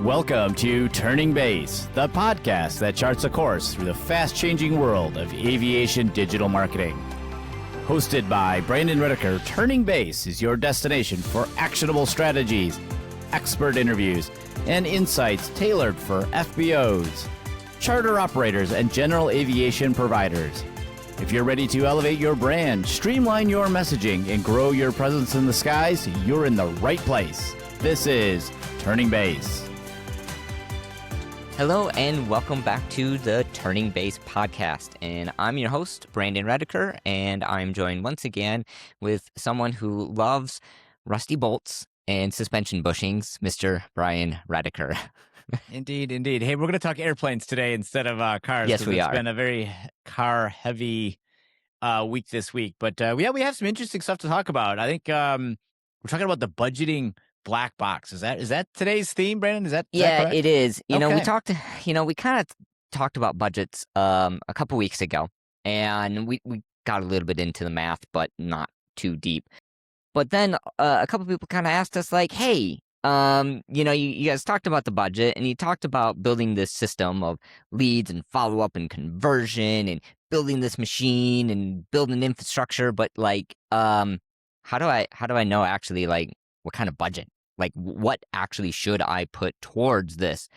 Welcome to Turning Base, the podcast that charts a course through the fast-changing world of aviation digital marketing. Hosted by Bryan Redeker, Turning Base is your destination for actionable strategies, expert interviews, and insights tailored for FBOs, charter operators, and general aviation providers. If you're ready to elevate your brand, streamline your messaging, and grow your presence in the skies, you're in the right place. This is Turning Base. Hello and welcome back to the Turning Base podcast, and I'm your host, Bryan Redeker, and I'm joined once again with someone who loves rusty bolts and suspension bushings, Mr. Bryan Redeker. Indeed. Hey, we're going to talk airplanes today instead of cars. Yes, we are. It's been a very car-heavy week this week, but we have some interesting stuff to talk about. I think we're talking about the budgeting black box. Is that today's theme, Brandon? Is that correct? It is. We kind of talked about budgets a couple weeks ago, and we got a little bit into the math, but not too deep. But then a couple people kind of asked us, like, hey, you guys talked about the budget, and you talked about building this system of leads and follow-up and conversion and building this machine and building infrastructure, but like, how do I know actually, like, what kind of budget? Like, what actually should I put towards this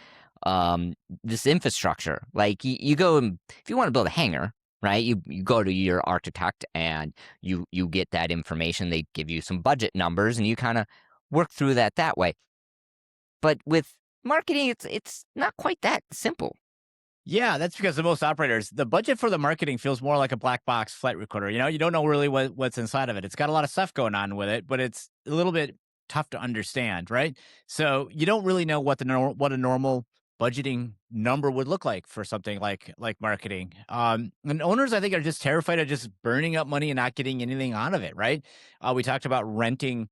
this infrastructure? Like, you go, if you want to build a hangar, right? You go to your architect and you get that information. They give you some budget numbers, and you kind of work through that way. But with marketing, it's not quite that simple. Yeah, that's because the most operators, the budget for the marketing feels more like a black box flight recorder. You don't know really what's inside of it. It's got a lot of stuff going on with it, but it's a little bit tough to understand, right? So you don't really know what a normal budgeting number would look like for something like marketing. And owners, I think, are just terrified of just burning up money and not getting anything out of it, right? We talked about renting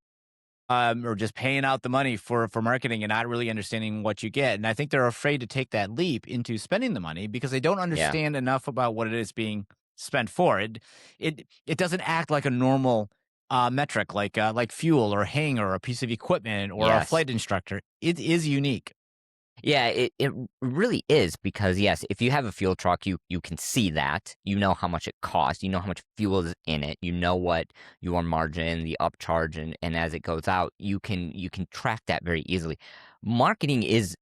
or just paying out the money for marketing and not really understanding what you get. And I think they're afraid to take that leap into spending the money because they don't understand enough about what it is being spent for. It doesn't act like a normal metric, like fuel or hangar or a piece of equipment or a flight instructor. It is unique. Yeah, it really is, because yes, if you have a fuel truck, you can see that. You know how much it costs. You know how much fuel is in it. You know what your margin, the upcharge, and as it goes out, you can track that very easily. Marketing is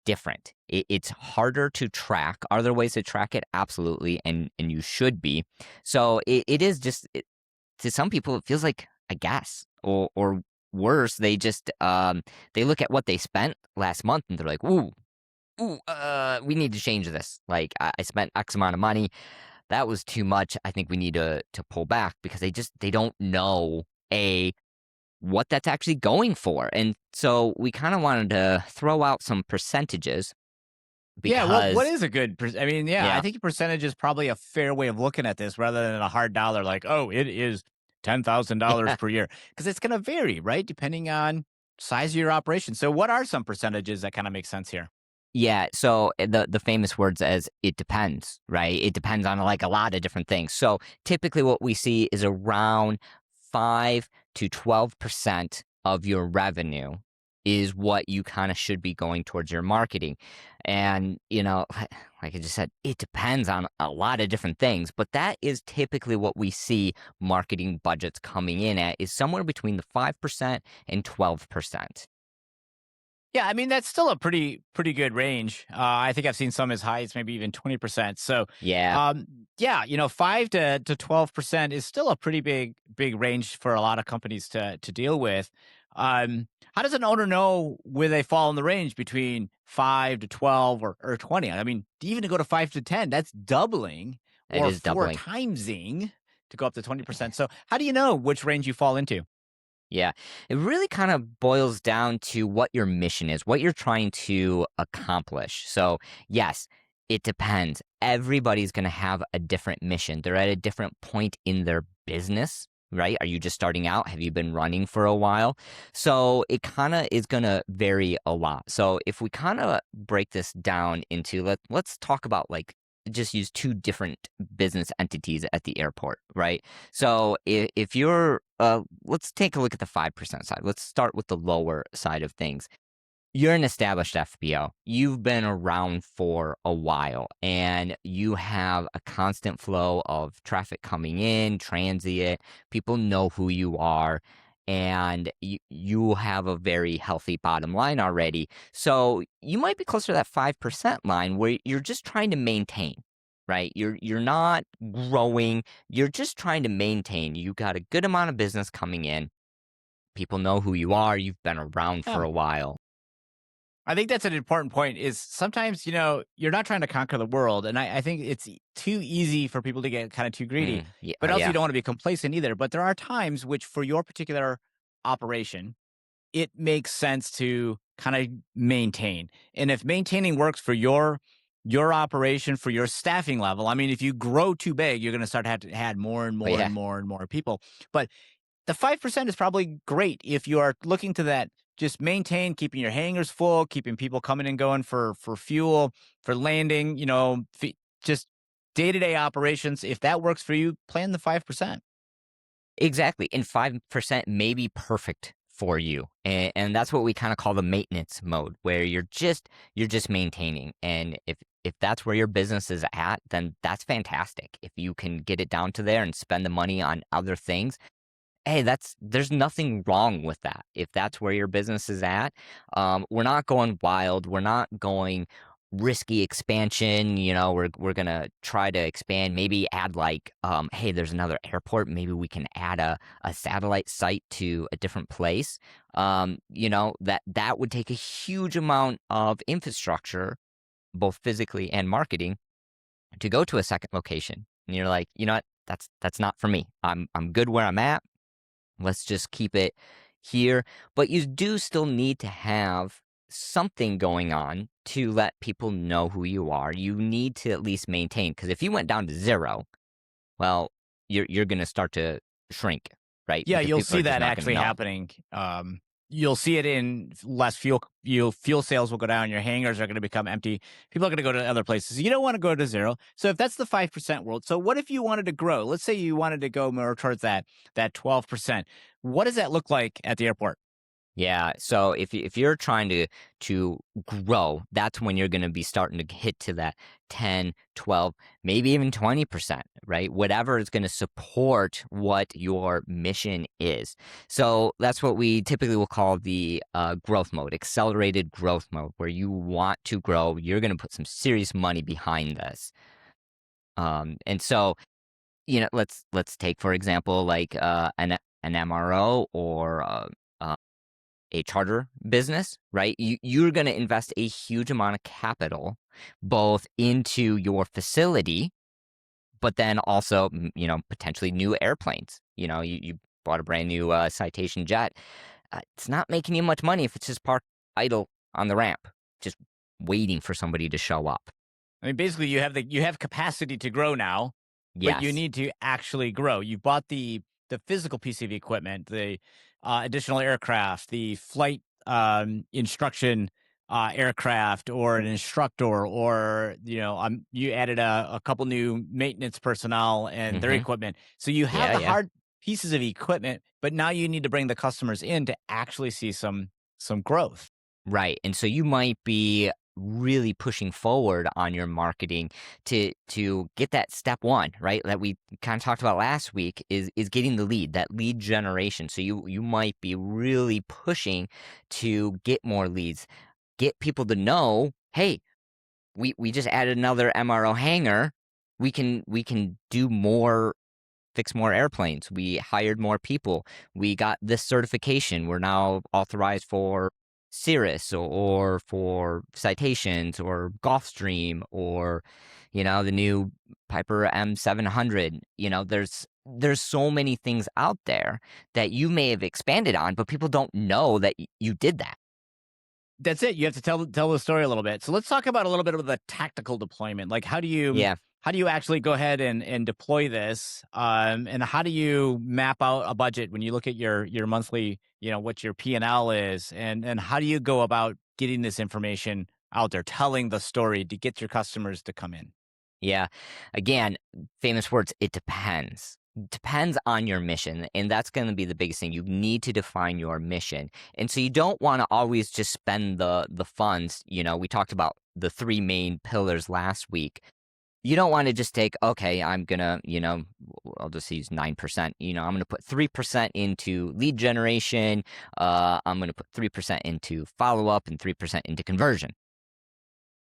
different. It's harder to track. Are there ways to track it? Absolutely, and you should be. So it is just, to some people, it feels like a guess, or worse, they just they look at what they spent last month and they're like, we need to change this. Like, I spent X amount of money. That was too much. I think we need to pull back, because they don't know what that's actually going for. And so we kind of wanted to throw out some percentages. Because, what is a good I think a percentage is probably a fair way of looking at this, rather than a hard dollar, like, oh, it is $10,000 per year, because it's going to vary, right, depending on size of your operation. So what are some percentages that kind of make sense here? Yeah, so the famous words as it depends, right? It depends on, like, a lot of different things. So typically what we see is around 5 to 12% of your revenue is what you kind of should be going towards your marketing. And, like I just said, it depends on a lot of different things, but that is typically what we see marketing budgets coming in at, is somewhere between the 5% and 12%. Yeah, I mean, that's still a pretty good range. I think I've seen some as high as maybe even 20%. So, 5 to 12% is still a pretty big range for a lot of companies to deal with. How does an owner know where they fall in the range between 5 to 12 or 20? I mean, even to go to 5 to 10, that's doubling, or It is doubling. 4 timesing to go up to 20%. So how do you know which range you fall into? Yeah, it really kind of boils down to what your mission is, what you're trying to accomplish. So yes, it depends. Everybody's going to have a different mission. They're at a different point in their business, right? Are you just starting out? Have you been running for a while? So it kind of is going to vary a lot. So if we kind of break this down into, let's talk about, like, just use two different business entities at the airport, right? So if you're, let's take a look at the 5% side. Let's start with the lower side of things. You're an established FBO. You've been around for a while and you have a constant flow of traffic coming in, transient. People know who you are and you have a very healthy bottom line already. So you might be closer to that 5% line where you're just trying to maintain, right? You're not growing. You're just trying to maintain. You got a good amount of business coming in. People know who you are. You've been around for Yeah. a while. I think that's an important point is sometimes, you're not trying to conquer the world. And I think it's too easy for people to get kind of too greedy, Yeah, but also you yeah. don't want to be complacent either. But there are times which for your particular operation, it makes sense to kind of maintain. And if maintaining works for your operation, for your staffing level, I mean, if you grow too big, you're going to start to have to add more and Oh, more and yeah. more and more people. But the 5% is probably great if you are looking to that just maintain keeping your hangars full, keeping people coming and going for fuel, for landing, just day-to-day operations. If that works for you, plan the 5%. Exactly, and 5% may be perfect for you, and that's what we kinda call the maintenance mode, where you're just maintaining, and if that's where your business is at, then that's fantastic. If you can get it down to there and spend the money on other things, hey, there's nothing wrong with that. If that's where your business is at, we're not going wild. We're not going risky expansion. We're gonna try to expand. Maybe add like, hey, there's another airport. Maybe we can add a satellite site to a different place. That would take a huge amount of infrastructure, both physically and marketing, to go to a second location. And you're like, you know what? That's not for me. I'm good where I'm at. Let's just keep it here. But you do still need to have something going on to let people know who you are. You need to at least maintain, because if you went down to zero, well, you're going to start to shrink, right? Yeah, Because you'll people see are just that not going to actually know. happening. You'll see it in less fuel. Fuel sales will go down. Your hangars are going to become empty. People are going to go to other places. You don't want to go to zero. So if that's the 5% world, so what if you wanted to grow? Let's say you wanted to go more towards that 12%. What does that look like at the airport? Yeah, so if you're trying to grow, that's when you're going to be starting to hit to that 10, 12, maybe even 20%, right? Whatever is going to support what your mission is. So that's what we typically will call the growth mode, accelerated growth mode, where you want to grow. You're going to put some serious money behind this. And so, let's take for example like an MRO or a charter business, right? You're going to invest a huge amount of capital both into your facility, but then also, potentially new airplanes. You bought a brand new Citation jet. It's not making you much money if it's just parked idle on the ramp, just waiting for somebody to show up. I mean, basically, you have capacity to grow now, but you Yes. need to actually grow. You bought the physical piece of equipment, the additional aircraft, the flight instruction aircraft, or an instructor, or you added a couple new maintenance personnel and their Hmm. equipment. So you have Yeah, the yeah. hard pieces of equipment, but now you need to bring the customers in to actually see some growth. Right. And so you might be really pushing forward on your marketing to get that step one, right? That we kind of talked about last week is getting the lead, that lead generation. So you might be really pushing to get more leads, get people to know, hey, we just added another MRO hangar. We can do more, fix more airplanes. We hired more people. We got this certification. We're now authorized for Cirrus or for Citations or Gulfstream or, the new Piper M700. There's so many things out there that you may have expanded on, but people don't know that you did that. That's it. You have to tell the story a little bit. So let's talk about a little bit of the tactical deployment. Like Yeah. how do you actually go ahead and deploy this? And how do you map out a budget when you look at your monthly, what your P&L is, and how do you go about getting this information out there, telling the story to get your customers to come in? Yeah. Again, famous words, it depends. Depends on your mission, and that's going to be the biggest thing. You need to define your mission, and so you don't want to always just spend the funds. We talked about the three main pillars last week. You don't want to just take, okay, I'm gonna, I'll just use 9%. I'm gonna put 3% into lead generation. I'm gonna put 3% into follow up and 3% into conversion.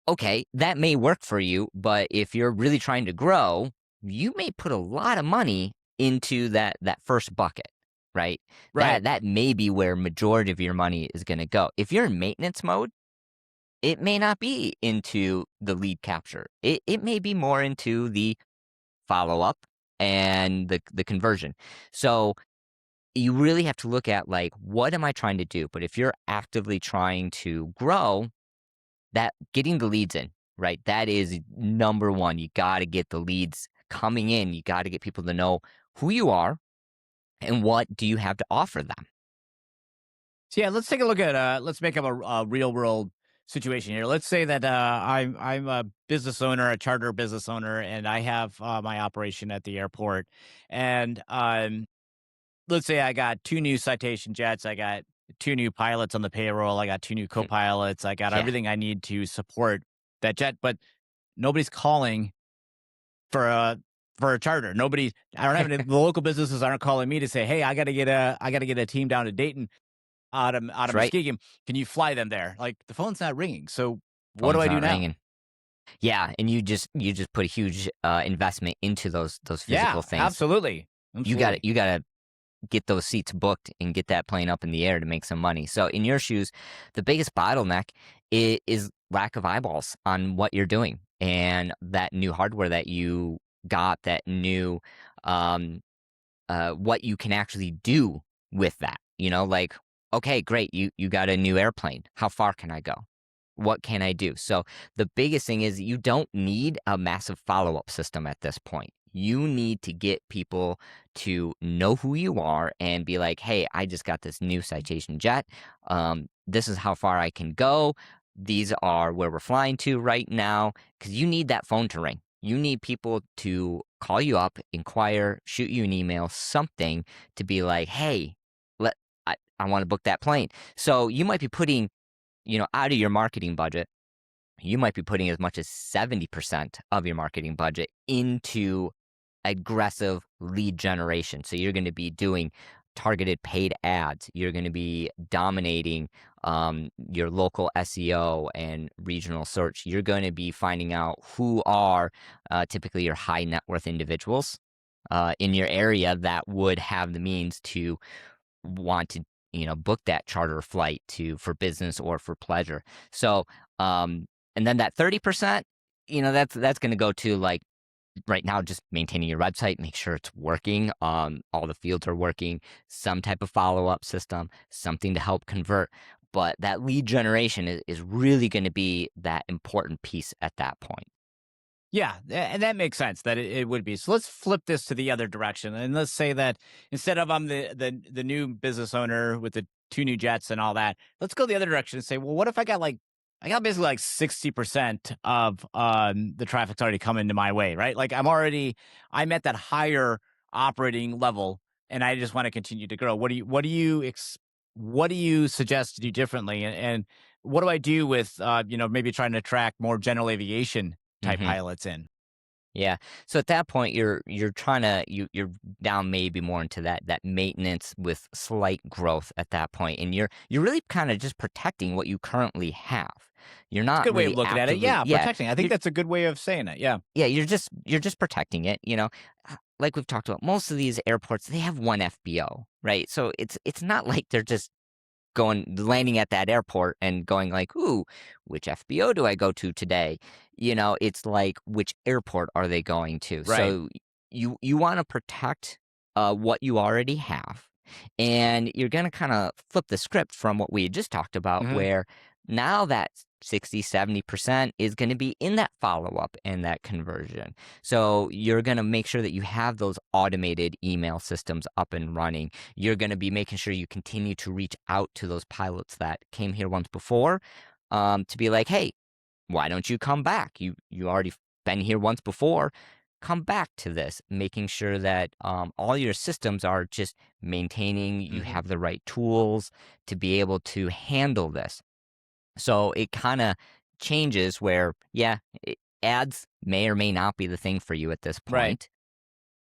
Okay, that may work for you, but if you're really trying to grow, you may put a lot of money into that first bucket, right? Right. That may be where majority of your money is going to go. If you're in maintenance mode, it may not be into the lead capture. It may be more into the follow up and the conversion. So you really have to look at, like, what am I trying to do? But if you're actively trying to grow, that getting the leads in, right? That is number one. You got to get the leads coming in. You got to get people to know who you are and what do you have to offer them. So yeah, let's take a look at let's make up a real world situation here. Let's say that I'm a business owner, a charter business owner, and I have my operation at the airport. And let's say I got two new citation jets, I got two new pilots on the payroll, I got two new co-pilots, I got Yeah, everything I need to support that jet, but nobody's calling for a charter. Nobody, I don't have any, the local businesses aren't calling me to say, hey, I gotta get a team down to Dayton out that's of right. Muskegon. Can you fly them there? Like the phone's not ringing. So what do Phone's I do not now? ringing. Yeah, and you just put a huge investment into those Yeah, physical things. absolutely. You got to Absolutely. you got to get those seats booked and get that plane up in the air to make some money. So in your shoes, the biggest bottleneck is lack of eyeballs on what you're doing and that new hardware that you got, that new um, what you can actually do with that. Like, okay, great, you got a new airplane. How far can I go? What can I do? So the biggest thing is you don't need a massive follow up system at this point. You need to get people to know who you are and be like, hey, I just got this new citation jet. This is how far I can go. These are where we're flying to right now. Because you need that phone to ring. You need people to call you up, inquire, shoot you an email, something to be like, hey, let I want to book that plane. So you might be putting, out of your marketing budget, you might be putting as much as 70% of your marketing budget into aggressive lead generation. So you're going to be doing targeted paid ads. You're going to be dominating your local SEO and regional search. You're going to be finding out who are typically your high net worth individuals in your area that would have the means to want to book that charter flight for business or for pleasure. So and then that 30%, that's going to go to, like, right now, just maintaining your website, make sure it's working, all the fields are working, some type of follow-up system, something to help convert. But that lead generation is really going to be that important piece at that point. Yeah, and that makes sense that it would be. So let's flip this to the other direction, and let's say that instead of I'm the new business owner with the two new jets and all that, let's go the other direction and say, well, what if I got basically like 60% of the traffic's already coming to my way, right? Like I'm at that higher operating level, and I just want to continue to grow. What do you suggest to do differently, and what do I do with maybe trying to attract more general aviation type Hmm. pilots in? Yeah. So at that point, you're trying to you're down maybe more into that maintenance with slight growth at that point, and you're really kind of just protecting what you currently have. You're It's a not good way of really looking at it. actively, Yeah, yeah. protecting. I think You're that's a good way of saying it. Yeah. yeah. You're just protecting it. Like we've talked about, most of these airports, they have one FBO, right? So it's not like they're just landing at that airport and going like, ooh, which FBO do I go to today? It's like, which airport are they going to? Right. So you want to protect what you already have. And you're going to kind of flip the script from what we had just talked about, Hmm. where now that 60-70% is going to be in that follow-up and that conversion. So you're going to make sure that you have those automated email systems up and running. You're going to be making sure you continue to reach out to those pilots that came here once before, to be like, hey, why don't you come back? You already been here once before. come back to this, making sure that all your systems are just maintaining, you Mhm. have the right tools to be able to handle this. So it kind of changes where, yeah, ads may or may not be the thing for you at this Right. point,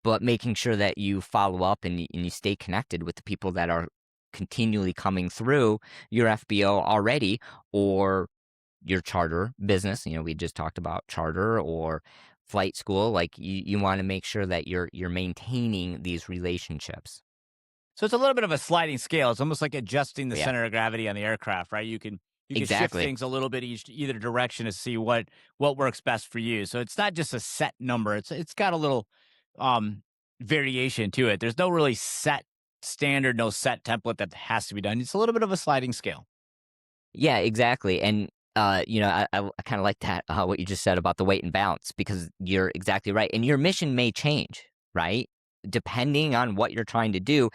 but making sure that you follow up and you stay connected with the people that are continually coming through your FBO already, or your charter business. We just talked about charter or flight school. Like you want to make sure that you're maintaining these relationships. So it's a little bit of a sliding scale. It's almost like adjusting the Yeah, center of gravity on the aircraft, right? You can shift exactly. things a little bit either direction to see what works best for you. So it's not just a set number. It's got a little um variation to it. There's no really set standard, no set template that has to be done. It's a little bit of a sliding scale. Yeah, exactly. And I kind of like that what you just said about the weight and balance, because you're exactly right. And your mission may change, right? Depending on what you're trying to do.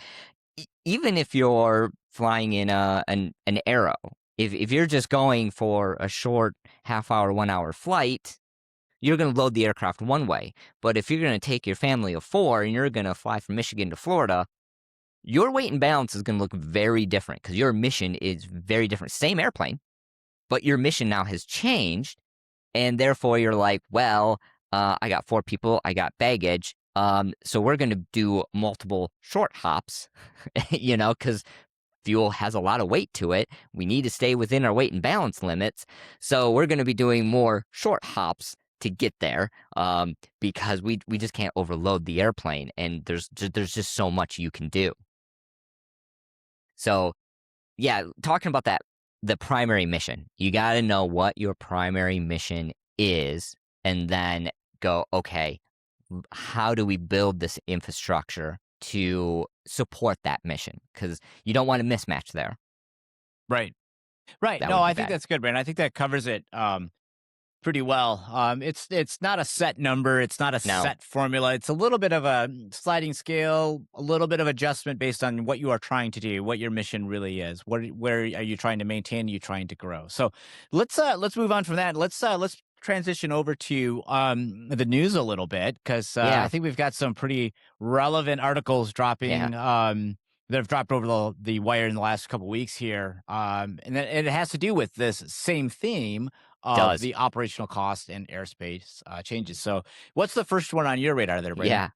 Even if you're flying in an arrow, if you're just going for a short half hour, 1 hour flight, you're going to load the aircraft one way. But if you're going to take your family of four and you're going to fly from Michigan to Florida, your weight and balance is going to look very different because your mission is very different. Same airplane, but your mission now has changed. And therefore, you're like, well, I got four people, I got baggage. So we're going to do multiple short hops, because fuel has a lot of weight to it. We need to stay within our weight and balance limits. So we're going to be doing more short hops to get there, because we just can't overload the airplane. And there's just so much you can do. So yeah, talking about that, the primary mission, you got to know what your primary mission is, and then go, okay, how do we build this infrastructure to support that mission? Because you don't want a mismatch there. Right. Right. That No, would be I think bad. that's good, Brandon. I think that covers it. Pretty well. It's not a set number. It's not a No. set formula. It's a little bit of a sliding scale, a little bit of adjustment based on what you are trying to do, what your mission really is. Where are you trying to maintain? Are you trying to grow? So let's move on from that. Let's transition over to the news a little bit because I Yeah. think we've got some pretty relevant articles Yeah. dropping. That have dropped over the wire in the last couple weeks here, and it has to do with this same theme of Does. the operational cost and airspace changes. So, what's the first one on your radar there, Brandon? Yeah.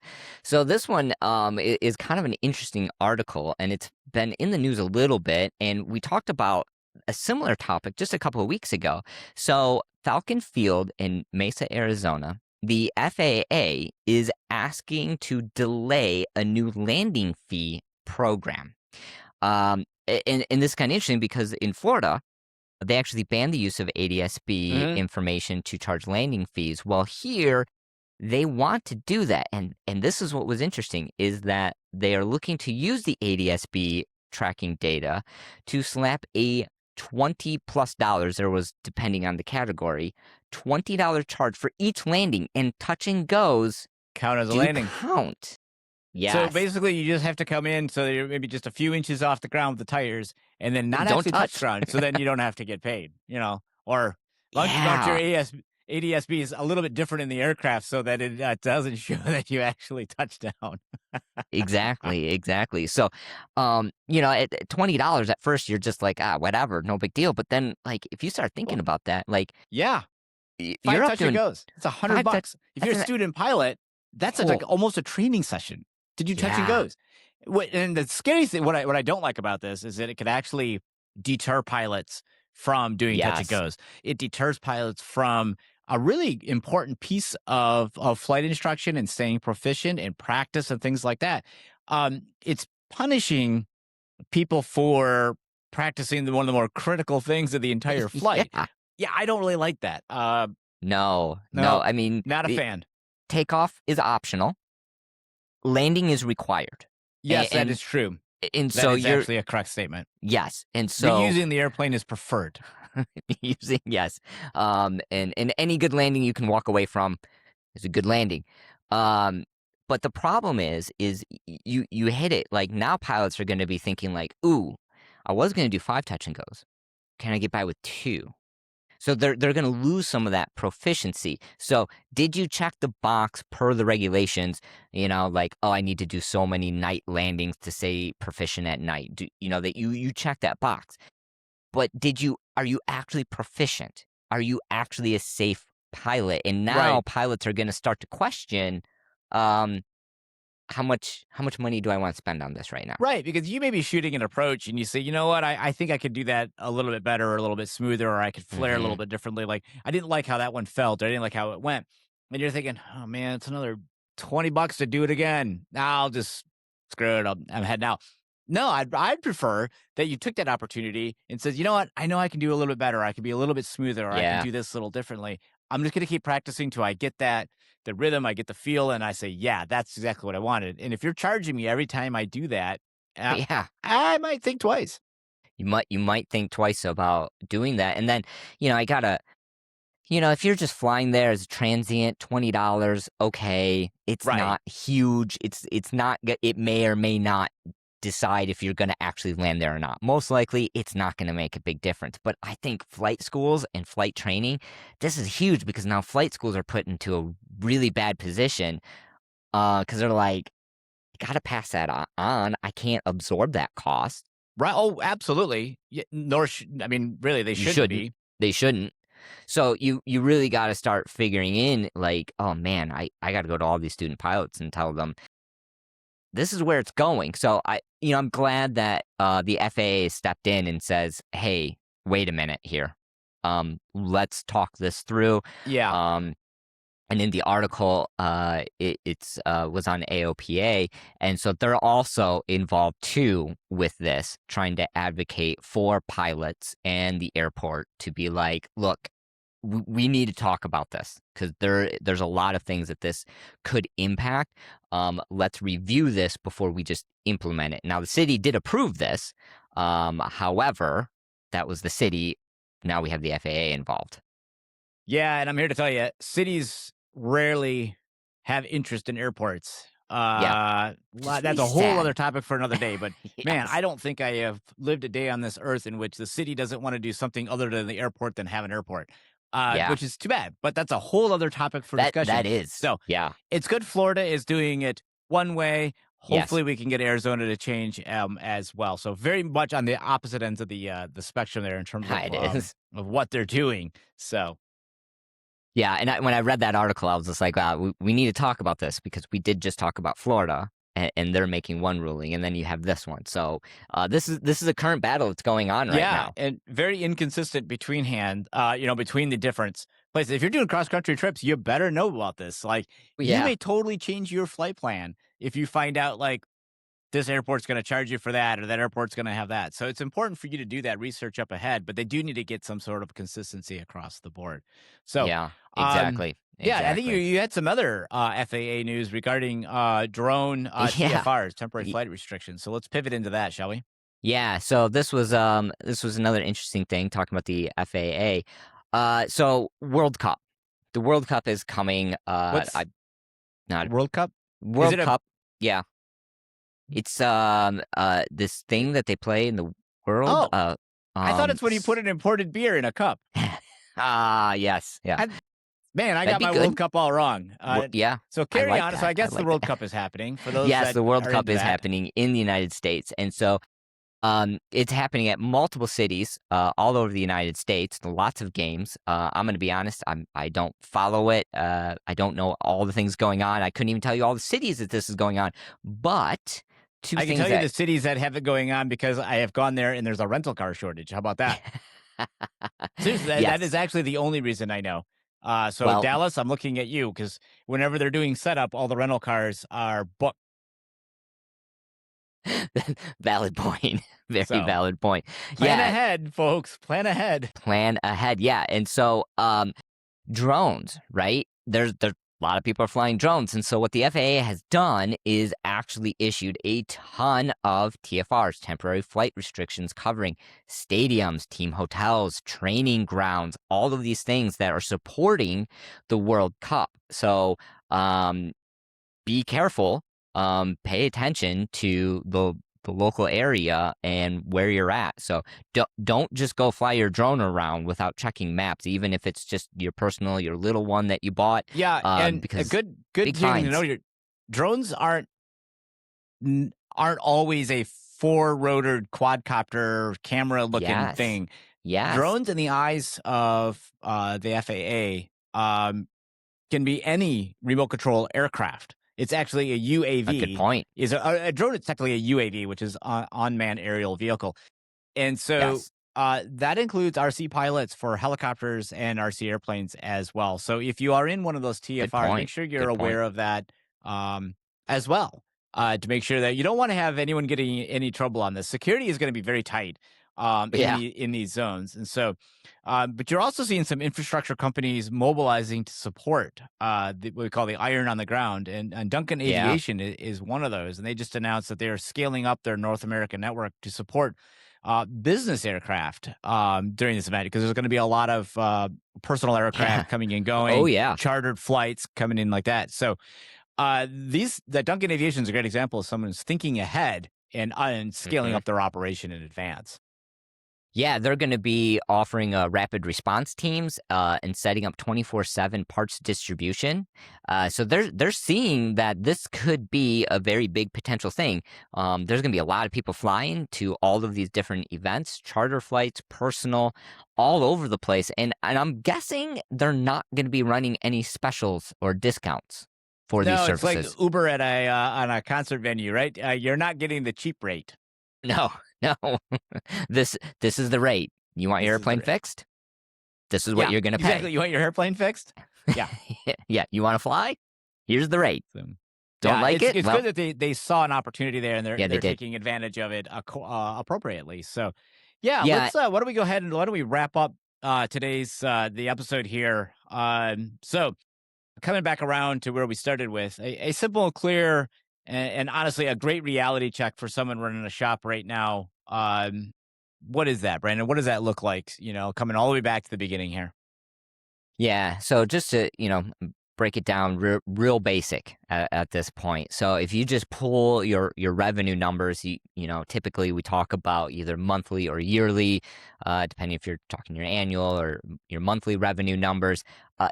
So this one is kind of an interesting article, and it's been in the news a little bit. And we talked about a similar topic just a couple of weeks ago. So Falcon Field in Mesa, Arizona, the FAA is asking to delay a new landing fee program. And this is kind of interesting because in Florida, they actually banned the use of ADSB Hmm. information to charge landing fees. Well, here they want to do that, and this is what was interesting, is that they are looking to use the ADSB tracking data to slap a $20 plus, there was, depending on the category, $20 charge for each landing, and touch and goes Count as a do landing. count. So Yes. basically, you just have to come in so that you're maybe just a few inches off the ground with the tires, and then not Don't actually touch touch. ground. So then you don't have to get paid. Or launch your Yeah. ADSB is a little bit different in the aircraft, so that it doesn't show that you actually touched down. Exactly, exactly. So, at $20 at first, you're just like, whatever, no big deal. But then, like, if you start thinking Well, about that, like, yeah. you're 5 up touch and doing goes. It's a hundred 5 touch. bucks. If you're That's a an student pilot, that's like whole, almost a training session to do touch and yeah, goes. And the scary thing, what I don't like about this is that it could actually deter pilots from doing touch and yes, goes. It deters pilots from a really important piece of flight instruction and staying proficient and practice and things like that. It's punishing people for practicing one of the more critical things of the entire flight. yeah. Yeah, I don't really like that. No, no. No, I mean, not a the fan. takeoff is optional, landing is required, and Yes, that and, is true. and That so is you're actually a correct statement. yes, and so Reusing the airplane is preferred. using yes, and any good landing you can walk away from is a good landing. Um, but the problem is you hit it. Like now pilots are going to be thinking like, ooh, I was going to do 5 touch and goes. Can I get by with 2? So they're going to lose some of that proficiency. So did you check the box per the regulations? Like, oh, I need to do so many night landings to say proficient at night. That you check that box. But are you actually proficient? Are you actually a safe pilot? And now Right. pilots are going to start to question, um, how much money do I want to spend on this right now? Right, because you may be shooting an approach and you say, you know what, I think I could do that a little bit better or a little bit smoother, or I could flare a little Hmm. bit differently. Like, I didn't like how that one felt, or I didn't like how it went. And you're thinking, oh man, it's another $20 to do it again. I'll just screw it. I'm heading out. No, I'd prefer that you took that opportunity and says, you know what, I know I can do a little bit better. I can be a little bit smoother, or I can Yeah, do this a little differently. I'm just going to keep practicing till I get the rhythm, I get the feel, and I say, yeah, that's exactly what I wanted. And if you're charging me every time I do that, uh, yeah. I might think twice. You might think twice about doing that, and then I gotta. If you're just flying there as a transient, $20, okay, it's Right. not huge. It's not. It may or may not decide if you're going to actually land there or not. Most likely, it's not going to make a big difference. But I think flight schools and flight training, this is huge because now flight schools are put into a really bad position because they're like, I got to pass that on. I can't absorb that cost. Right. Oh, absolutely. Yeah, nor I mean, really, they You shouldn't shouldn't. be. They shouldn't. So you really got to start figuring in like, oh man, I got to go to all these student pilots and tell them this is where it's going. So I'm glad that the FAA stepped in and says, hey, wait a minute here. Let's talk this through. Yeah. Um, and in the article, it's was on AOPA, and so they're also involved too with this, trying to advocate for pilots and the airport to be like, look, we need to talk about this because there's a lot of things that this could impact. Let's review this before we just implement it. Now, the city did approve this. However, that was the city. Now we have the FAA involved. Yeah. And I'm here to tell you, cities rarely have interest in airports. Yeah, which is That's really a whole other sad. topic for another day. But man, I Yes. don't think I have lived a day on this earth in which the city doesn't want to do something other than the airport than have an airport, Yeah. which is too bad. But that's a whole other topic for That discussion. is. So Yeah. it's good Florida is doing it one way. Yes. Hopefully, we can get Arizona to change as well. So very much on the opposite ends of the spectrum there in terms It is. of what they're doing. So Yeah, and when I read that article, I was just like, wow, we need to talk about this because we did just talk about Florida, and they're making one ruling, and then you have this one. So this is a current battle that's going on right yeah, now. and very inconsistent between the different places. If you're doing cross country trips, you better know about this. Like you Yeah, may totally change your flight plan if you find out like this airport's going to charge you for that or that airport's going to have that. So it's important for you to do that research up ahead, but they do need to get some sort of consistency across the board. So, yeah, um, exactly, yeah, I think you, exactly. you had some other FAA news regarding drone Yeah, TFRs, temporary y- flight restrictions. So let's pivot into that, shall we? yeah. So this was another interesting thing talking about the FAA. So World Cup, the World Cup is coming. What's I not World Cup? Is World it a Cup. Yeah, it's this thing that they play in the world. Oh, I thought it's when you put an imported beer in a cup. Yes, yeah. I, Man, I That'd got be my good. World Cup all wrong. Yeah, So I carry like on. So that. I I guess the like World that. Cup is happening for those Yes, that the World are Cup into is that. happening in the United States, and so it's happening at multiple cities all over the United States. Lots of games. I'm going to be honest. I don't follow it. I don't know all the things going on. I couldn't even tell you all the cities that this is going on. But two I can things tell you that the cities that have it going on because I have gone there and there's a rental car shortage. How about that? Seriously, that is yes. actually the only reason I know. So Well, Dallas, I'm looking at you because whenever they're doing setup, all the rental cars are booked. valid point. Very So valid point. plan Yeah, ahead, folks. Plan ahead. plan ahead. Yeah, and so drones, right? There's a lot of people are flying drones, and so what the FAA has done is actually issued a ton of TFRs, temporary flight restrictions, covering stadiums, team hotels, training grounds, all of these things that are supporting the World Cup. So be careful. Pay attention to the local area and where you're at. So don't just go fly your drone around without checking maps, even if it's just your personal, your little one that you bought. Yeah, and a Because good big thing to know, fines. your drones aren't always a four-rotored quadcopter camera-looking Yes. thing. Yes. Drones in the eyes of the FAA can be any remote control aircraft. It's actually a A good UAV. point. Is a drone is technically a UAV, which is unmanned aerial vehicle. And so Yes. that includes RC pilots for helicopters and RC airplanes as well. So if you are in one of those Good TFRs, make point. sure you're Good point. aware of that as well, to make sure that you don't want to have anyone getting any trouble on this. Security is going to be very tight Yeah. in these zones, and so. But you're also seeing some infrastructure companies mobilizing to support what we call the iron on the ground, and Duncan Yeah. Aviation is one of those. And they just announced that they are scaling up their North American network to support business aircraft during this event, because there's going to be a lot of personal Yeah. aircraft coming and Oh, going, yeah. chartered flights coming in like that. So that Duncan Aviation is a great example of someone who's thinking ahead and scaling Mhm. up their operation in advance. Yeah, they're going to be offering rapid response teams and setting up 24/7 parts distribution. So they're seeing that this could be a very big potential thing. There's going to be a lot of people flying to all of these different events, charter flights, personal, all over the place. And I'm guessing they're not going to be running any specials or discounts for these No, it's like services. Uber at a on a concert venue, right? You're not getting the cheap rate. No, no. This is the rate. You want your This is the airplane rate. fixed? This is what Yeah, you're going to exactly. pay. You want your airplane fixed? Yeah. Yeah, you want to fly? Here's the rate. So, Don't yeah, like it? it's Well, good that they saw an opportunity there, and yeah, they they're did. taking advantage of it appropriately. So, yeah, Yeah, let's why don't we go ahead and why don't we wrap up today's the episode here? So coming back around to where we started with a simple, clear, and honestly a great reality check for someone running a shop right now. What is that, Brandon? What does that look like? Coming all the way back to the beginning here. yeah. So just to, break it down real basic at this point. So if you just pull your revenue numbers, typically we talk about either monthly or yearly, depending if you're talking your annual or your monthly revenue numbers,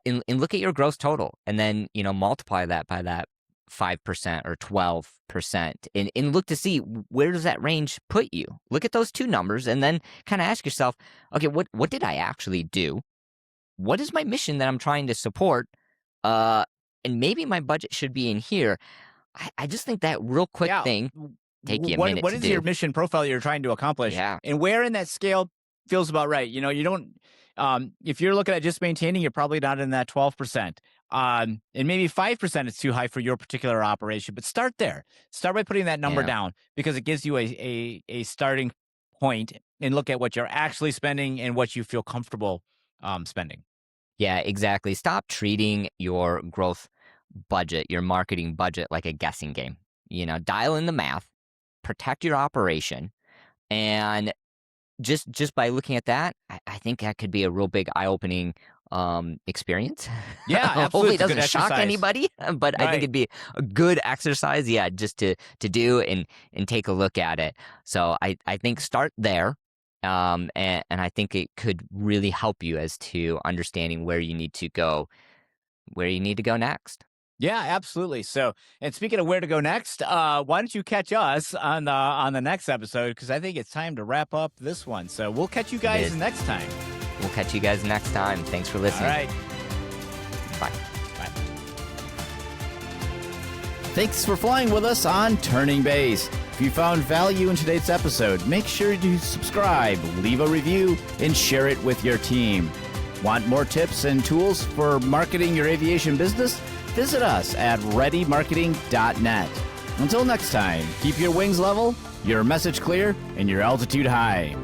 and look at your gross total, and then multiply that by that 5% or 12%, and look to see where does that range put you. Look at those two numbers, and then kind of ask yourself, okay, what did I actually do? What is my mission that I'm trying to support? Uh, and maybe my budget should be in here. I just think that real quick Yeah. thing, take you a minute What to is your do. mission profile you're trying to accomplish, Yeah, and where in that scale feels about right? You don't. If you're looking at just maintaining, you're probably not in that 12%. And maybe 5% is too high for your particular operation. But start there. Start by putting that number yeah. down, because it gives you a starting point, and look at what you're actually spending and what you feel comfortable spending. Yeah, exactly. Stop treating your growth budget, your marketing budget, like a guessing game. Dial in the math, protect your operation, and just by looking at that, I think that could be a real big eye-opening experience. Yeah, Hopefully absolutely. it It's a good doesn't shock exercise. anybody, but I think Right. it'd be a good exercise, yeah, just to do and take a look at it. So I think start there. And I think it could really help you as to understanding where you need to go next. Yeah, absolutely. So, and speaking of where to go next, why don't you catch us on the next episode? Because I think it's time to wrap up this one. So we'll catch you It guys is. next time. We'll catch you guys next time. Thanks for All listening. right. Bye. Bye. Thanks for flying with us on Turning Base. If you found value in today's episode, make sure to subscribe, leave a review, and share it with your team. Want more tips and tools for marketing your aviation business? Visit us at readymarketing.net. Until next time, keep your wings level, your message clear, and your altitude high.